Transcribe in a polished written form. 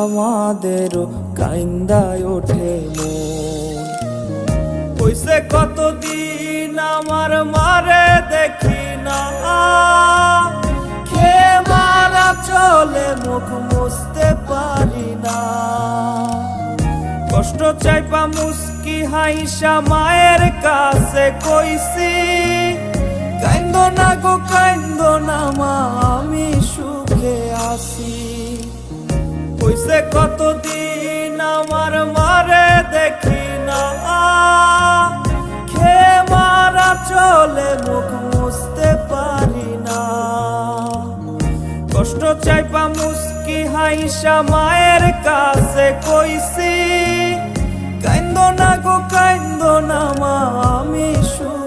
আমাদেরও কাইন্দায় ওঠে মন। কইছে কতদিন আমার মারে দেখি না, খেয়ে মারা চলে মুখ মুছতে পারি না। কষ্ট চাইপা মুস্কি হাইসা মায়ের কাছে কইছি, কাইন্দো না গো কাইন্দো না মা, আমি সুখে আছি। কইছে কতদিন আমার মারে দেখি না, খেয়ে মারা চলে মুখ মুছতে পারি না। কষ্ট চাইপা মুস্কি হাইসা মায়ের কাছে কইছি, কাইন্দো না গো কাইন্দো না মা, আমি সুখে